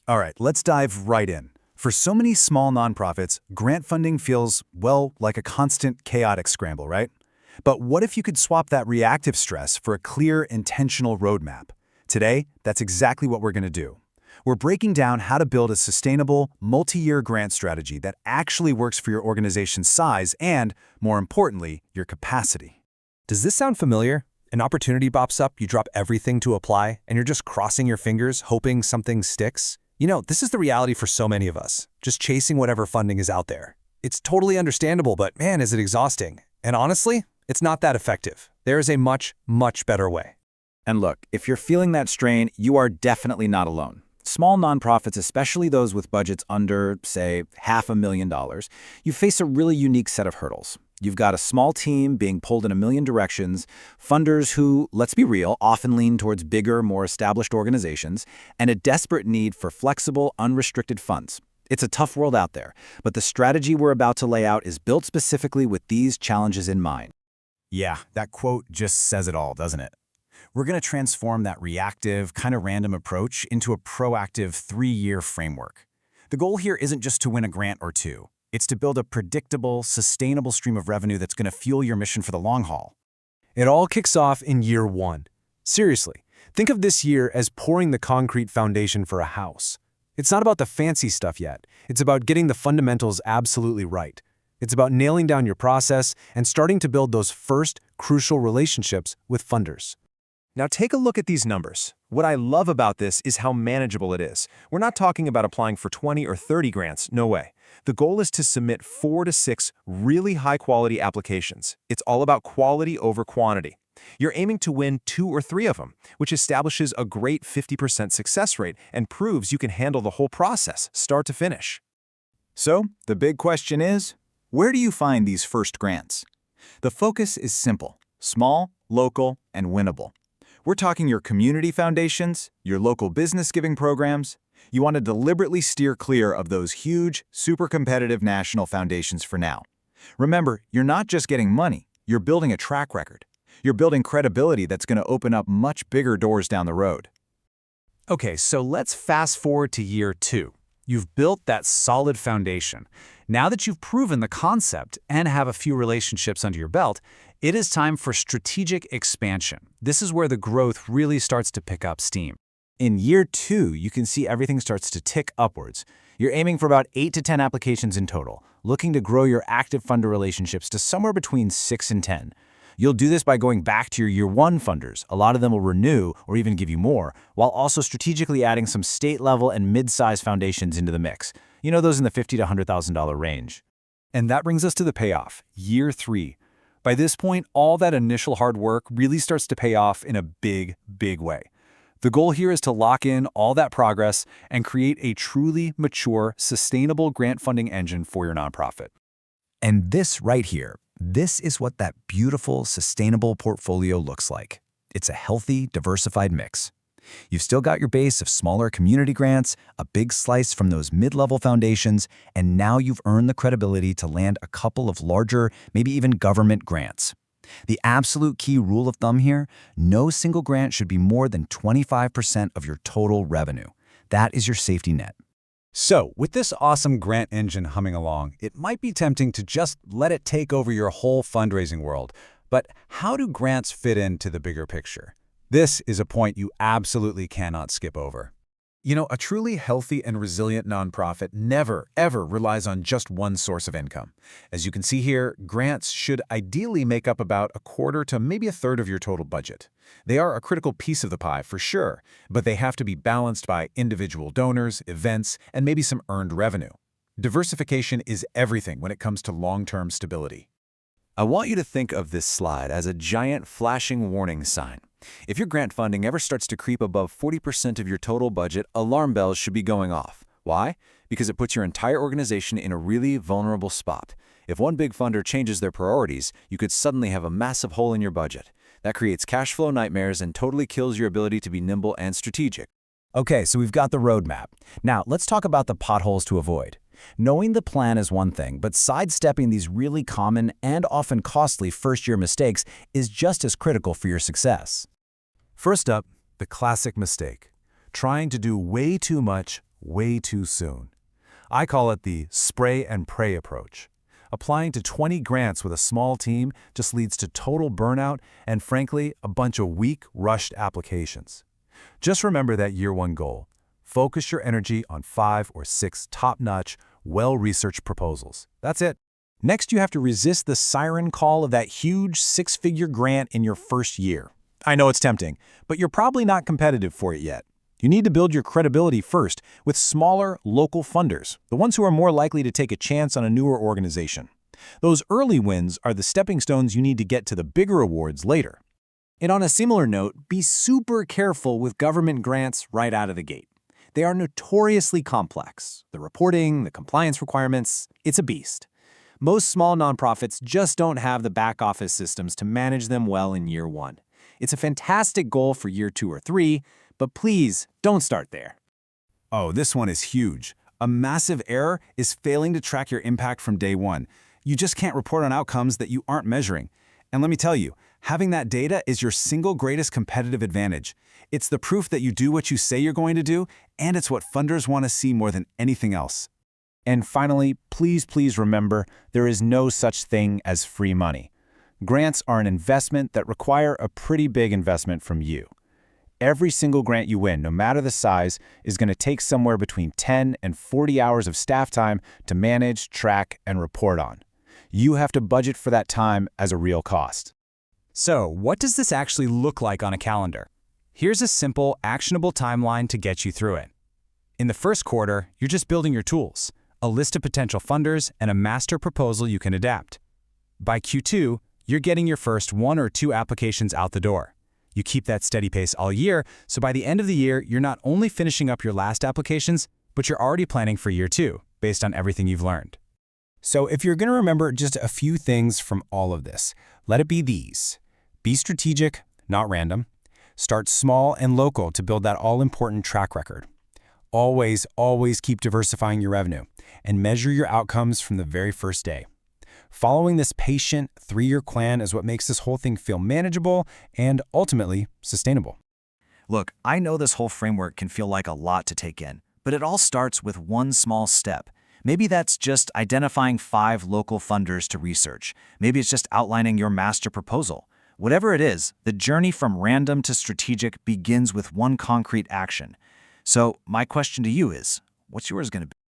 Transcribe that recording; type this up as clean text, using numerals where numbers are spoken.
All right, let's dive right in. For so many small nonprofits, grant funding feels, well, like a constant chaotic scramble, right? But what if you could swap that reactive stress for a clear, intentional roadmap? Today, that's exactly what we're going to do. We're breaking down how to build a sustainable, multi-year grant strategy that actually works for your organization's size and, more importantly, your capacity. Does this sound familiar? An opportunity pops up, you drop everything to apply, and you're just crossing your fingers, hoping something sticks? This is the reality for so many of us, just chasing whatever funding is out there. It's totally understandable, but man, is it exhausting. And honestly, it's not that effective. There is a much, much better way. And look, if you're feeling that strain, you are definitely not alone. Small nonprofits, especially those with budgets under, say, $500,000, you face a really unique set of hurdles. You've got a small team being pulled in a million directions, funders who, let's be real, often lean towards bigger, more established organizations, and a desperate need for flexible, unrestricted funds. It's a tough world out there, but the strategy we're about to lay out is built specifically with these challenges in mind. Yeah, that quote just says it all, doesn't it? We're going to transform that reactive, kind of random approach into a proactive 3-year framework. The goal here isn't just to win a grant or two. It's to build a predictable, sustainable stream of revenue that's going to fuel your mission for the long haul. It all kicks off in year 1. Seriously, think of this year as pouring the concrete foundation for a house. It's not about the fancy stuff yet. It's about getting the fundamentals absolutely right. It's about nailing down your process and starting to build those first crucial relationships with funders. Now take a look at these numbers. What I love about this is how manageable it is. We're not talking about applying for 20 or 30 grants, no way. The goal is to submit 4 to 6 really high-quality applications. It's all about quality over quantity. You're aiming to win 2 or 3 of them, which establishes a great 50% success rate and proves you can handle the whole process, start to finish. So, the big question is, where do you find these first grants? The focus is simple: small, local, and winnable. We're talking your community foundations, your local business giving programs. You want to deliberately steer clear of those huge, super competitive national foundations for now. Remember, you're not just getting money, you're building a track record. You're building credibility that's going to open up much bigger doors down the road. Okay, so let's fast forward to year 2. You've built that solid foundation. Now that you've proven the concept and have a few relationships under your belt, it is time for strategic expansion. This is where the growth really starts to pick up steam. In year 2, you can see everything starts to tick upwards. You're aiming for about 8 to 10 applications in total, looking to grow your active funder relationships to somewhere between 6 and 10. You'll do this by going back to your year 1 funders. A lot of them will renew or even give you more, while also strategically adding some state-level and mid-sized foundations into the mix. Those in the $50,000 to $100,000 range. And that brings us to the payoff, year 3. By this point, all that initial hard work really starts to pay off in a big, big way. The goal here is to lock in all that progress and create a truly mature, sustainable grant funding engine for your nonprofit. And this right here, this is what that beautiful, sustainable portfolio looks like. It's a healthy, diversified mix. You've still got your base of smaller community grants, a big slice from those mid-level foundations, and now you've earned the credibility to land a couple of larger, maybe even government grants. The absolute key rule of thumb here: no single grant should be more than 25% of your total revenue. That is your safety net. So, with this awesome grant engine humming along, it might be tempting to just let it take over your whole fundraising world. But how do grants fit into the bigger picture? This is a point you absolutely cannot skip over. A truly healthy and resilient nonprofit never, ever relies on just one source of income. As you can see here, grants should ideally make up about a quarter to maybe a third of your total budget. They are a critical piece of the pie for sure, but they have to be balanced by individual donors, events, and maybe some earned revenue. Diversification is everything when it comes to long-term stability. I want you to think of this slide as a giant flashing warning sign. If your grant funding ever starts to creep above 40% of your total budget, alarm bells should be going off. Why? Because it puts your entire organization in a really vulnerable spot. If one big funder changes their priorities, you could suddenly have a massive hole in your budget. That creates cash flow nightmares and totally kills your ability to be nimble and strategic. Okay, so we've got the roadmap. Now, let's talk about the potholes to avoid. Knowing the plan is one thing, but sidestepping these really common and often costly first-year mistakes is just as critical for your success. First up, the classic mistake: trying to do way too much, way too soon. I call it the spray and pray approach. Applying to 20 grants with a small team just leads to total burnout and, frankly, a bunch of weak, rushed applications. Just remember that year one goal. Focus your energy on 5 or 6 top-notch, well-researched proposals. That's it. Next, you have to resist the siren call of that huge 6-figure grant in your first year. I know it's tempting, but you're probably not competitive for it yet. You need to build your credibility first with smaller, local funders, the ones who are more likely to take a chance on a newer organization. Those early wins are the stepping stones you need to get to the bigger awards later. And on a similar note, be super careful with government grants right out of the gate. They are notoriously complex. The reporting, the compliance requirements, it's a beast. Most small nonprofits just don't have the back office systems to manage them well in year one. It's a fantastic goal for year 2 or 3, but please don't start there. Oh, this one is huge. A massive error is failing to track your impact from day one. You just can't report on outcomes that you aren't measuring. And let me tell you, having that data is your single greatest competitive advantage. It's the proof that you do what you say you're going to do, and it's what funders want to see more than anything else. And finally, please remember, there is no such thing as free money. Grants are an investment that require a pretty big investment from you. Every single grant you win, no matter the size, is going to take somewhere between 10 and 40 hours of staff time to manage, track, and report on. You have to budget for that time as a real cost. So, what does this actually look like on a calendar? Here's a simple, actionable timeline to get you through it. In the first quarter, you're just building your tools, a list of potential funders, and a master proposal you can adapt. By Q2, you're getting your first 1 or 2 applications out the door. You keep that steady pace all year, so by the end of the year, you're not only finishing up your last applications, but you're already planning for year 2, based on everything you've learned. So if you're going to remember just a few things from all of this, let it be these. Be strategic, not random. Start small and local to build that all-important track record. Always keep diversifying your revenue and measure your outcomes from the very first day. Following this patient 3-year plan is what makes this whole thing feel manageable and ultimately sustainable. Look, I know this whole framework can feel like a lot to take in, but it all starts with one small step. Maybe that's just identifying 5 local funders to research. Maybe it's just outlining your master proposal. Whatever it is, the journey from random to strategic begins with one concrete action. So my question to you is, what's yours going to be?